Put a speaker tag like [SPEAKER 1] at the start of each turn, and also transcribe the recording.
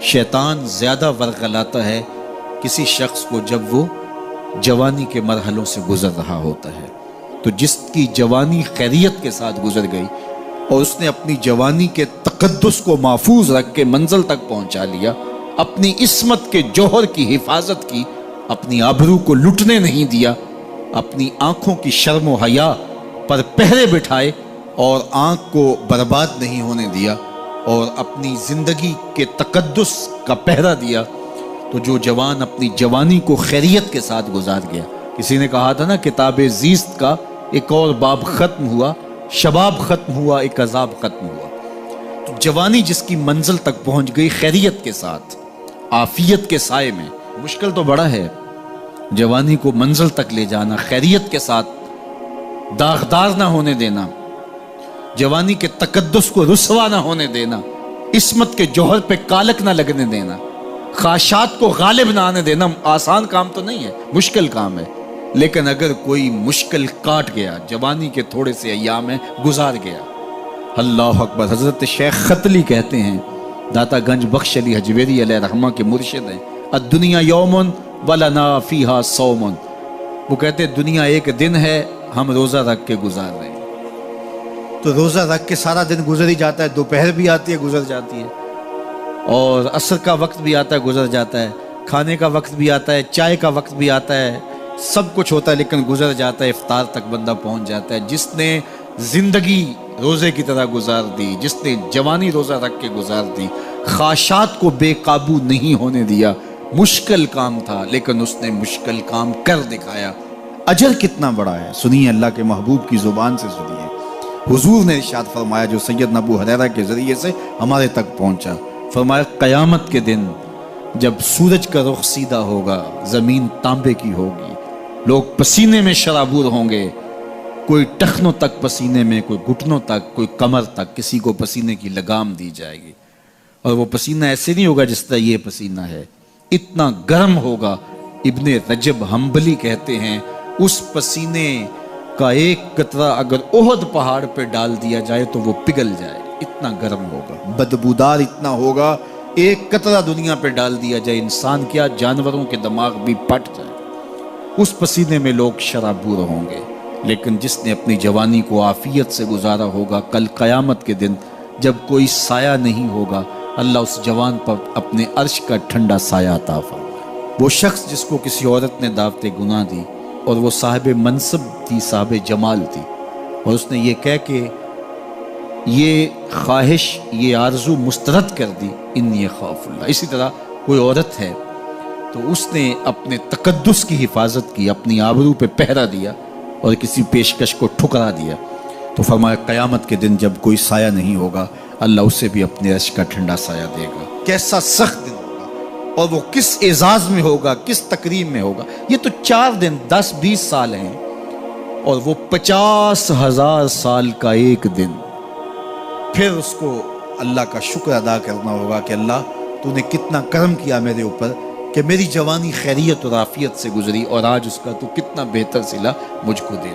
[SPEAKER 1] شیطان زیادہ ورغلاتا ہے کسی شخص کو جب وہ جوانی کے مرحلوں سے گزر رہا ہوتا ہے. تو جس کی جوانی خیریت کے ساتھ گزر گئی اور اس نے اپنی جوانی کے تقدس کو محفوظ رکھ کے منزل تک پہنچا لیا، اپنی عصمت کے جوہر کی حفاظت کی، اپنی آبرو کو لٹنے نہیں دیا، اپنی آنکھوں کی شرم و حیا پر پہرے بٹھائے اور آنکھ کو برباد نہیں ہونے دیا اور اپنی زندگی کے تقدس کا پہرا دیا، تو جو جوان اپنی جوانی کو خیریت کے ساتھ گزار گیا. کسی نے کہا تھا نا، کتاب زیست کا ایک اور باب ختم ہوا، شباب ختم ہوا، ایک عذاب ختم ہوا. تو جوانی جس کی منزل تک پہنچ گئی خیریت کے ساتھ، عافیت کے سائے میں. مشکل تو بڑا ہے جوانی کو منزل تک لے جانا، خیریت کے ساتھ، داغدار نہ ہونے دینا، جوانی کے تقدس کو رسوا نہ ہونے دینا، عصمت کے جوہر پہ کالک نہ لگنے دینا، خواہشات کو غالب نہ آنے دینا. آسان کام تو نہیں ہے، مشکل کام ہے. لیکن اگر کوئی مشکل کاٹ گیا، جوانی کے تھوڑے سے ایام میں گزار گیا، اللہ اکبر. حضرت شیخ ختلی کہتے ہیں، داتا گنج بخش علی حجویری علیہ رحمہ کے مرشد ہیں، الدنیا یومن ولنا فیہا صومن. وہ کہتے ہیں دنیا ایک دن ہے، ہم روزہ رکھ کے گزار رہے ہیں. تو روزہ رکھ کے سارا دن گزر ہی جاتا ہے، دوپہر بھی آتی ہے گزر جاتی ہے، اور عصر کا وقت بھی آتا ہے گزر جاتا ہے، کھانے کا وقت بھی آتا ہے، چائے کا وقت بھی آتا ہے، سب کچھ ہوتا ہے لیکن گزر جاتا ہے. افطار تک بندہ پہنچ جاتا ہے. جس نے زندگی روزے کی طرح گزار دی، جس نے جوانی روزہ رکھ کے گزار دی، خواہشات کو بے قابو نہیں ہونے دیا، مشکل کام تھا لیکن اس نے مشکل کام کر دکھایا. اجر کتنا بڑا ہے، سنیے اللہ کے محبوب کی زبان سے سنیے. حضور نے ارشاد فرمایا جو سید ابو ہریرہ کے ذریعے سے ہمارے تک پہنچا، فرمایا قیامت کے دن جب سورج کا رخ سیدھا ہوگا، زمین تانبے کی ہوگی، لوگ پسینے میں شرابور ہوں گے، کوئی ٹخنوں تک پسینے میں، کوئی گھٹنوں تک، کوئی کمر تک، کسی کو پسینے کی لگام دی جائے گی. اور وہ پسینہ ایسے نہیں ہوگا جس طرح یہ پسینہ ہے، اتنا گرم ہوگا. ابن رجب حنبلی کہتے ہیں اس پسینے کا ایک قطرہ اگر احد پہاڑ پہ ڈال دیا جائے تو وہ پگھل جائے، اتنا گرم ہوگا، بدبودار اتنا ہوگا. ایک قطرہ دنیا پہ ڈال دیا جائے، انسان کیا جانوروں کے دماغ بھی پھٹ جائے. اس پسینے میں لوگ شرابور ہوں گے. لیکن جس نے اپنی جوانی کو عافیت سے گزارا ہوگا، کل قیامت کے دن جب کوئی سایہ نہیں ہوگا، اللہ اس جوان پر اپنے عرش کا ٹھنڈا سایہ عطا فرمائے. وہ شخص جس کو کسی عورت نے دعوت گناہ دی اور وہ صاحب منصب تھی، صاحب جمال تھی، اور اس نے یہ کہہ کہ یہ خواہش، یہ آرزو مسترد کر دی، انی خاف اللہ. اسی طرح کوئی عورت ہے تو اس نے اپنے تقدس کی حفاظت کی، اپنی آبرو پہ پہرا دیا اور کسی پیشکش کو ٹھکرا دیا، تو فرمایا قیامت کے دن جب کوئی سایہ نہیں ہوگا، اللہ اسے بھی اپنے عرش کا ٹھنڈا سایہ دے گا. کیسا سخت دن ہوگا، اور وہ کس اعزاز میں ہوگا، کس تکریم میں ہوگا. یہ تو 4 دن 10-20 سال ہیں، اور وہ 50,000 سال کا ایک دن. پھر اس کو اللہ کا شکر ادا کرنا ہوگا کہ اللہ تو نے کتنا کرم کیا میرے اوپر کہ میری جوانی خیریت اور عافیت سے گزری، اور آج اس کا تو کتنا بہتر صلہ مجھ کو دے.